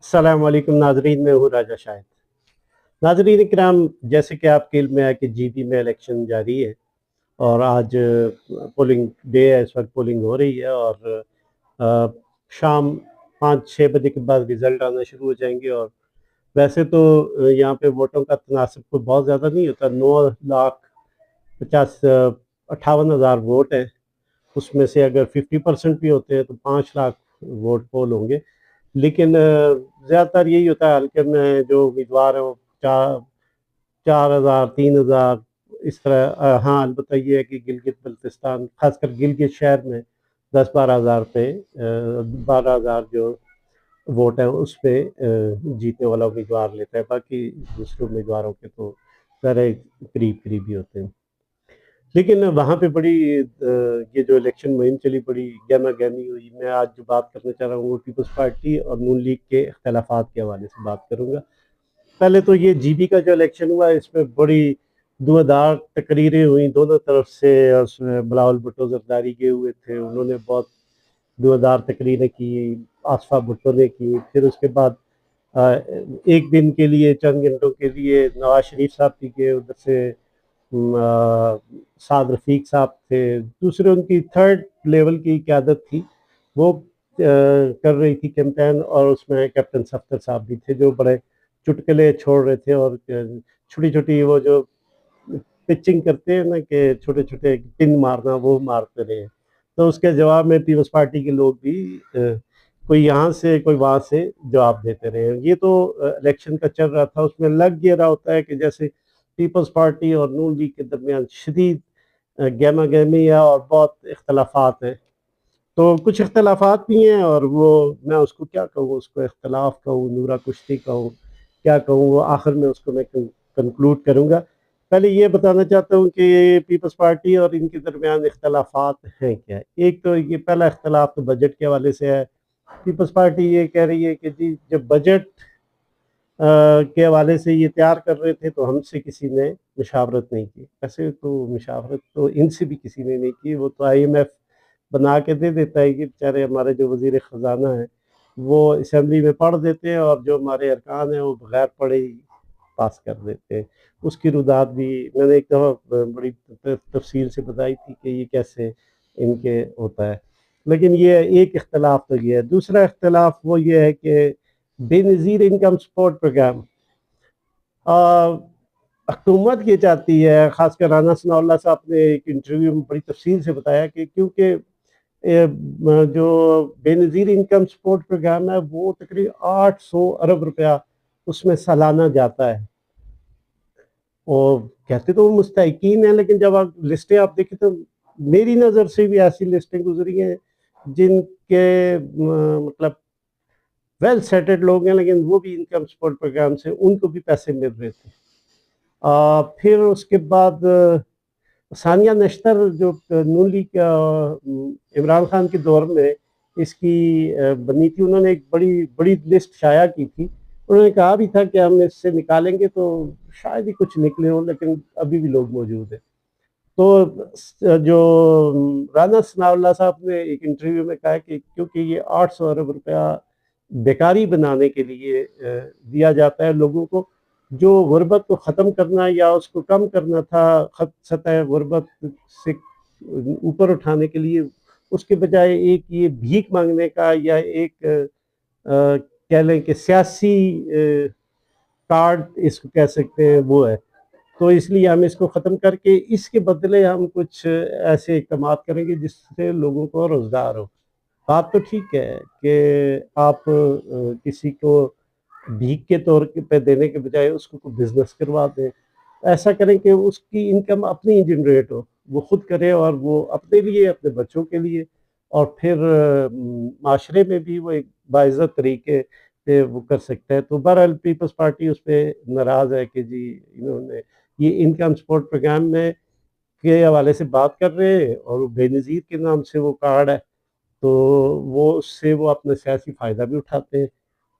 السلام علیکم ناظرین، میں ہوں راجہ شاہد۔ ناظرین کرام، جیسے کہ آپ کے علم میں ہے کہ جی پی میں الیکشن جاری ہے اور آج پولنگ ڈے ہے، اس وقت پولنگ ہو رہی ہے اور شام 5-6 بجے کے بعد رزلٹ آنا شروع ہو جائیں گے۔ اور ویسے تو یہاں پہ ووٹوں کا تناسب کوئی بہت زیادہ نہیں ہوتا، 9,58,000 ووٹ ہیں، اس میں سے اگر 50% بھی ہوتے ہیں تو 5 لاکھ ووٹ پول ہوں گے۔ لیکن زیادہ تر یہی ہوتا ہے حلقے میں جو امیدوار ہیں وہ 4,000 3,000 اس طرح۔ ہاں البتہ یہ ہے کہ گلگت بلتستان، خاص کر گلگت شہر میں 10-12 ہزار پہ 12,000 جو ووٹ ہے اس پہ جیتنے والا امیدوار لیتا ہے، باقی دوسرے امیدواروں کے تو سارے قریب قریب ہی ہوتے ہیں۔ لیکن وہاں پہ بڑی یہ جو الیکشن مہم چلی بڑی گہما گہمی ہوئی۔ میں آج جو بات کرنا چاہ رہا ہوں وہ پیپلز پارٹی اور نون لیگ کے اختلافات کے حوالے سے بات کروں گا۔ پہلے تو یہ جی بی کا جو الیکشن ہوا اس میں بڑی دھواں تقریریں ہوئیں دونوں طرف سے، اور اس میں بلاول بھٹو زرداری کے ہوئے تھے، انہوں نے بہت دھواں تقریریں کی، آصفہ بھٹو نے کی۔ پھر اس کے بعد ایک دن کے لیے، چند گھنٹوں کے لیے نواز شریف صاحب بھی گئے، ادھر سے سعد رفیق صاحب تھے، دوسرے ان کی تھرڈ لیول کی قیادت تھی، وہ کر رہی تھی کیمپین، اور اس میں کیپٹن صفدر صاحب بھی تھے جو بڑے چٹکلے چھوڑ رہے تھے، اور چھوٹی چھوٹی وہ جو پچنگ کرتے ہیں نا کہ چھوٹے چھوٹے پن مارنا، وہ مارتے رہے۔ تو اس کے جواب میں پیپلز پارٹی کے لوگ بھی کوئی یہاں سے کوئی وہاں سے جواب دیتے رہے۔ یہ تو الیکشن کا چل رہا تھا، اس میں لگ یہ رہا ہوتا ہے کہ جیسے پیپلز پارٹی اور نون لیگ کے درمیان شدید گہما گہمی ہے اور بہت اختلافات ہیں۔ تو کچھ اختلافات بھی ہیں، اور وہ میں اس کو کیا کہوں، اس کو اختلاف کہوں، نورا کشتی کہوں، کیا کہوں، وہ آخر میں اس کو میں کنکلوڈ کروں گا۔ پہلے یہ بتانا چاہتا ہوں کہ پیپلز پارٹی اور ان کے درمیان اختلافات ہیں کیا۔ ایک تو یہ پہلا اختلاف تو بجٹ کے حوالے سے ہے۔ پیپلز پارٹی یہ کہہ رہی ہے کہ جی جب بجٹ کے حوالے سے یہ تیار کر رہے تھے تو ہم سے کسی نے مشاورت نہیں کی۔ ایسے تو مشاورت تو ان سے بھی کسی نے نہیں کی، وہ تو آئی ایم ایف بنا کے دے دیتا ہے کہ بیچارے ہمارے جو وزیر خزانہ ہیں وہ اسمبلی میں پڑھ دیتے ہیں، اور جو ہمارے ارکان ہیں وہ بغیر پڑھے ہی پاس کر دیتے ہیں۔ اس کی رودات بھی میں نے ایک دفعہ بڑی تفصیل سے بتائی تھی کہ یہ کیسے ان کے ہوتا ہے۔ لیکن یہ ایک اختلاف تو یہ ہے۔ دوسرا اختلاف وہ یہ ہے کہ بے نظیر انکم سپورٹ پروگرام حکومت یہ چاہتی ہے، خاص کر رانا ثناء اللہ صاحب نے ایک انٹرویو میں بڑی تفصیل سے بتایا کہ کیونکہ جو بے نظیر انکم سپورٹ پروگرام ہے وہ تقریباً 800 ارب روپیہ اس میں سالانہ جاتا ہے، اور کہتے تو وہ مستحقین ہیں، لیکن جب آپ لسٹیں آپ دیکھیں تو میری نظر سے بھی ایسی لسٹیں گزری ہیں جن کے مطلب ویل سیٹلڈ لوگ ہیں، لیکن وہ بھی انکم سپورٹ پروگرام سے ان کو بھی پیسے مل رہے تھے۔ پھر اس کے بعد ثانیہ نشتر جو نون لیگ کا عمران خان کے دور میں اس کی بنی تھی، انہوں نے ایک بڑی بڑی لسٹ شائع کی تھی۔ انہوں نے کہا بھی تھا کہ ہم اس سے نکالیں گے تو شاید ہی کچھ نکلے ہوں، لیکن ابھی بھی لوگ موجود ہیں۔ تو جو رانا ثناء اللہ صاحب نے ایک انٹرویو میں کہا کہ کیونکہ یہ 800 ارب روپیہ بیکاری بنانے کے لیے دیا جاتا ہے لوگوں کو، جو غربت کو ختم کرنا یا اس کو کم کرنا تھا، سطح غربت سے اوپر اٹھانے کے لیے، اس کے بجائے ایک یہ بھیک مانگنے کا یا ایک کہہ لیں کہ سیاسی کارڈ اس کو کہہ سکتے ہیں وہ ہے۔ تو اس لیے ہم اس کو ختم کر کے اس کے بدلے ہم کچھ ایسے اقدامات کریں گے جس سے لوگوں کو روزگار ہو۔ بات تو ٹھیک ہے کہ آپ کسی کو بھیک کے طور پہ دینے کے بجائے اس کو بزنس کروا دیں، ایسا کریں کہ اس کی انکم اپنی جنریٹ ہو، وہ خود کرے، اور وہ اپنے لیے، اپنے بچوں کے لیے، اور پھر معاشرے میں بھی وہ ایک باعزت طریقے سے وہ کر سکتا ہے۔ تو بہرحال پیپلز پارٹی اس پہ ناراض ہے کہ جی انہوں نے یہ انکم سپورٹ پروگرام میں کے حوالے سے بات کر رہے ہیں، اور بے نظیر کے نام سے وہ کارڈ ہے، تو وہ اس سے وہ اپنا سیاسی فائدہ بھی اٹھاتے ہیں۔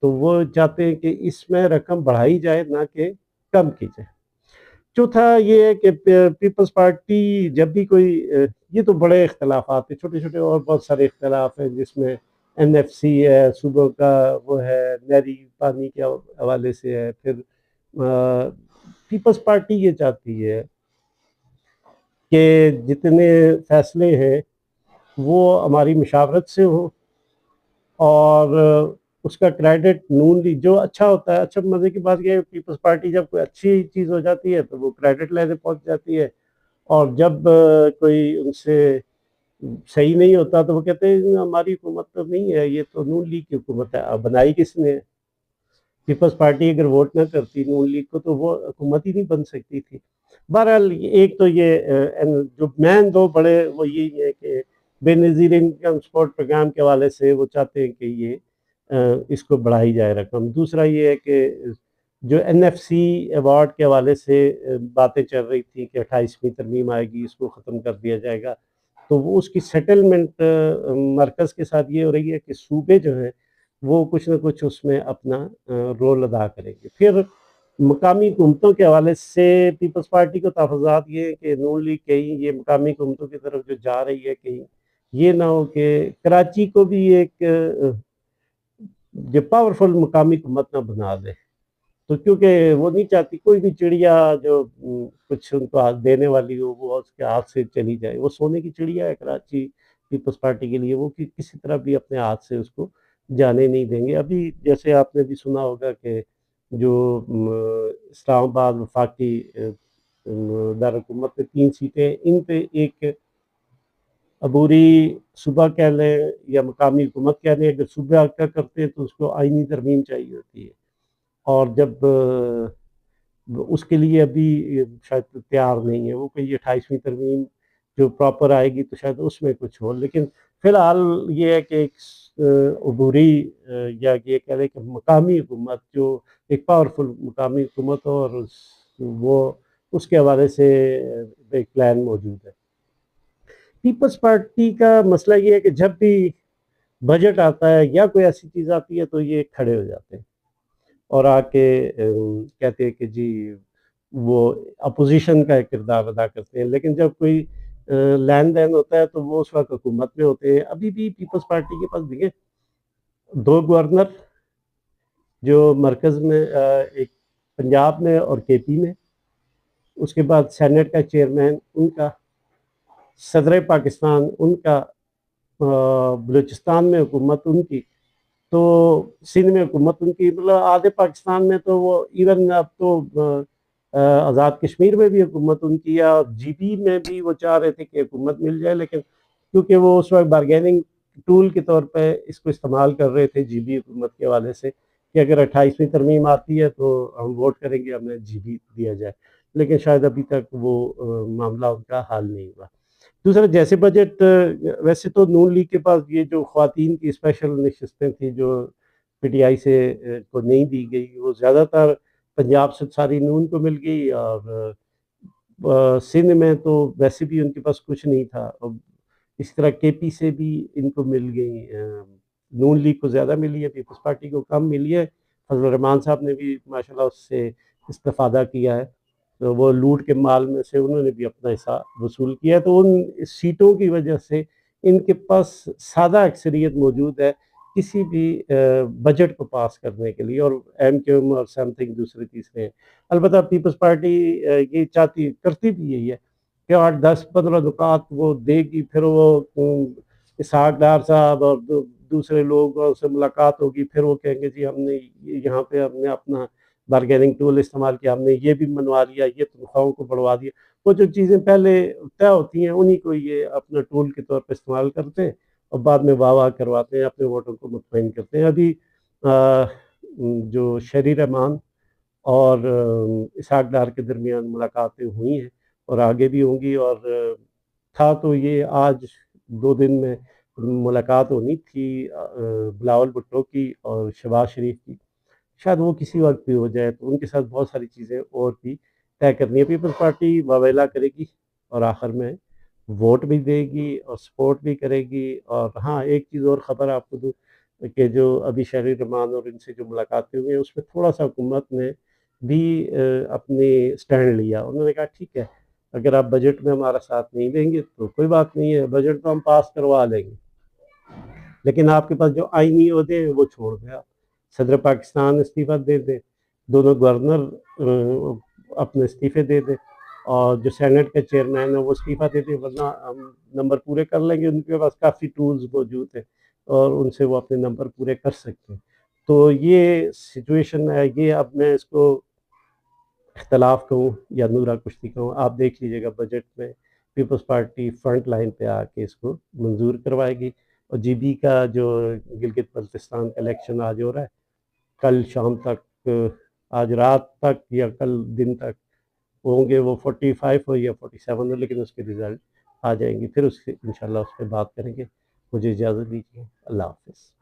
تو وہ چاہتے ہیں کہ اس میں رقم بڑھائی جائے نہ کہ کم کی جائے۔ چوتھا یہ ہے کہ پیپلز پارٹی جب بھی کوئی یہ تو بڑے اختلافات ہیں، چھوٹے چھوٹے اور بہت سارے اختلاف ہیں جس میں NFC ہے صوبوں کا، وہ ہے نہری پانی کے حوالے سے ہے. پھر پیپلز پارٹی یہ چاہتی ہے کہ جتنے فیصلے ہیں وہ ہماری مشاورت سے ہوں، اور اس کا کریڈٹ نون لیگ جو اچھا ہوتا ہے. اچھا مزے کی بات یہ ہے پیپلز پارٹی جب کوئی اچھی چیز ہو جاتی ہے تو وہ کریڈٹ لینے پہنچ جاتی ہے، اور جب کوئی ان سے صحیح نہیں ہوتا تو وہ کہتے ہیں ہماری حکومت تو نہیں ہے، یہ تو نون لیگ کی حکومت ہے. اب بنائی کس نے؟ پیپلز پارٹی اگر ووٹ نہ کرتی نون لیگ کو تو وہ حکومت ہی نہیں بن سکتی تھی. بہرحال ایک تو یہ جو مین دو بڑے وہ یہی ہے کہ بے نظیر انکم سپورٹ پروگرام کے حوالے سے وہ چاہتے ہیں کہ یہ اس کو بڑھائی جائے رقم. دوسرا یہ ہے کہ جو NFC ایوارڈ کے حوالے سے باتیں چل رہی تھی کہ 28ویں ترمیم آئے گی، اس کو ختم کر دیا جائے گا، تو وہ اس کی سیٹلمنٹ مرکز کے ساتھ یہ ہو رہی ہے کہ صوبے جو ہیں وہ کچھ نہ کچھ اس میں اپنا رول ادا کریں گے. پھر مقامی حکومتوں کے حوالے سے پیپلز پارٹی کو تحفظات یہ ہے کہ نون لیگ کہیں یہ مقامی حکومتوں کی طرف جو جا رہی ہے کہیں یہ نہ ہو کہ کراچی کو بھی ایک جو پاورفل مقامی حکومت نہ بنا دے. تو کیونکہ وہ نہیں چاہتی کوئی بھی چڑیا جو کچھ ان کو دینے والی ہو وہ اس کے ہاتھ سے چلی جائے. وہ سونے کی چڑیا ہے کراچی پیپلز پارٹی کے لیے، وہ کسی طرح بھی اپنے ہاتھ سے اس کو جانے نہیں دیں گے. ابھی جیسے آپ نے بھی سنا ہوگا کہ جو اسلام آباد وفاقی دارالحکومت میں 3 سیٹیں، ان پہ ایک عبوری صوبہ کہہ لیں یا مقامی حکومت کہہ لیں، اگر صوبہ کا کرتے ہیں تو اس کو آئینی ترمیم چاہیے ہوتی ہے، اور جب اس کے لیے ابھی شاید تیار نہیں ہے وہ کہ یہ 28ویں ترمیم جو پراپر آئے گی تو شاید اس میں کچھ ہو. لیکن فی الحال یہ ہے کہ ایک عبوری یا یہ کہہ لیں کہ مقامی حکومت جو ایک پاورفل مقامی حکومت ہو، اور وہ اس کے حوالے سے ایک پلان موجود ہے. پیپلز پارٹی کا مسئلہ یہ ہے کہ جب بھی بجٹ آتا ہے یا کوئی ایسی چیز آتی ہے تو یہ کھڑے ہو جاتے ہیں اور آ کے کہتے ہیں کہ جی وہ اپوزیشن کا ایک کردار ادا کرتے ہیں. لیکن جب کوئی لین دین ہوتا ہے تو وہ اس وقت حکومت میں ہوتے ہیں. ابھی بھی پیپلز پارٹی کے پاس دیکھیں 2 گورنر جو مرکز میں، ایک پنجاب میں اور KP میں، اس کے بعد سینٹ کا چیئرمین ان کا، صدر پاکستان ان کا، بلوچستان میں حکومت ان کی، تو سندھ میں حکومت ان کی. مطلب آدھے پاکستان میں تو وہ ایون اب تو آزاد کشمیر میں بھی حکومت ان کی، یا GB میں بھی وہ چاہ رہے تھے کہ حکومت مل جائے، لیکن کیونکہ وہ اس وقت بارگیننگ ٹول کے طور پہ اس کو استعمال کر رہے تھے GB حکومت کے حوالے سے کہ اگر 28ویں ترمیم آتی ہے تو ہم ووٹ کریں گے، ہمیں GB دیا جائے. لیکن شاید ابھی تک وہ معاملہ ان کا حل نہیں ہوا. دوسرا جیسے بجٹ، ویسے تو نون لیگ کے پاس یہ جو خواتین کی اسپیشل نشستیں تھیں جو PTI سے کو نہیں دی گئی، وہ زیادہ تر پنجاب سے ساری نون کو مل گئی، اور سندھ میں تو ویسے بھی ان کے پاس کچھ نہیں تھا. اس طرح KP سے بھی ان کو مل گئی، نون لیگ کو زیادہ ملی ہے، پیپلز پارٹی کو کم ملی ہے. فضل الرحمان صاحب نے بھی ماشاءاللہ اس سے استفادہ کیا ہے، تو وہ لوٹ کے مال میں سے انہوں نے بھی اپنا حصہ وصول کیا. تو ان سیٹوں کی وجہ سے ان کے پاس سادہ اکثریت موجود ہے کسی بھی بجٹ کو پاس کرنے کے لیے، اور MQM اور سم تھنگ دوسرے تیسرے ہیں. البتہ پیپلز پارٹی یہ چاہتی کرتی بھی یہی ہے کہ 8-10-15 نکات وہ دے گی، پھر وہ اسحاق ڈار صاحب اور دوسرے لوگوں سے ملاقات ہوگی، پھر وہ کہیں گے جی ہم نے یہاں پہ ہم نے اپنا بارگیننگ ٹول استعمال کیا، ہم نے یہ بھی منوا لیا، یہ تنخواہوں کو بڑھوا دیا. وہ جو چیزیں پہلے طے ہوتی ہیں انہی کو یہ اپنا ٹول کے طور پہ استعمال کرتے ہیں اور بعد میں واہ واہ کرواتے ہیں، اپنے ووٹوں کو مطمئن کرتے ہیں. ابھی جو شہری رحمان اور اسحاق ڈار کے درمیان ملاقاتیں ہوئی ہیں اور آگے بھی ہوں گی، اور تھا تو یہ آج 2 دن میں ملاقات ہونی تھی بلاول بھٹو کی اور شہباز شریف کی، شاید وہ کسی وقت بھی ہو جائے. تو ان کے ساتھ بہت ساری چیزیں اور بھی طے کرنی ہے. پیپلز پارٹی واویلا کرے گی اور آخر میں ووٹ بھی دے گی اور سپورٹ بھی کرے گی. اور ہاں ایک چیز اور خبر آپ کو دوں کہ جو ابھی شہری رحمان اور ان سے جو ملاقاتیں ہوئی ہیں اس میں تھوڑا سا حکومت نے بھی اپنی سٹینڈ لیا. انہوں نے کہا ٹھیک ہے اگر آپ بجٹ میں ہمارا ساتھ نہیں دیں گے تو کوئی بات نہیں ہے، بجٹ تو ہم پاس کروا لیں گے. لیکن آپ کے پاس جو آئینی عہدے ہیں وہ چھوڑ دیں آپ. صدر پاکستان استعفیٰ دے دیں, دونوں گورنر اپنے استعفے دے دیں, اور جو سینٹ کا چیئرمین ہے وہ استعفیٰ دے دیں, ورنہ ہم نمبر پورے کر لیں گے. ان کے پاس کافی ٹولز موجود ہیں اور ان سے وہ اپنے نمبر پورے کر سکتے ہیں. تو یہ سچویشن ہے. یہ اب میں اس کو اختلاف کہوں یا نورا کشتی کہوں, آپ دیکھ لیجیے گا بجٹ میں پیپلز پارٹی فرنٹ لائن پہ آ کے اس کو منظور کروائے گی. اور جی بی کا جو گلگت بلتستان کا الیکشن آج ہو رہا ہے, کل شام تک, آج رات تک یا کل دن تک ہوں گے, وہ 45 ہو یا 47 ہو, لیکن اس کے رزلٹ آ جائیں گے. پھر اس انشاءاللہ اس پہ بات کریں گے. مجھے اجازت دیجیے. اللہ حافظ.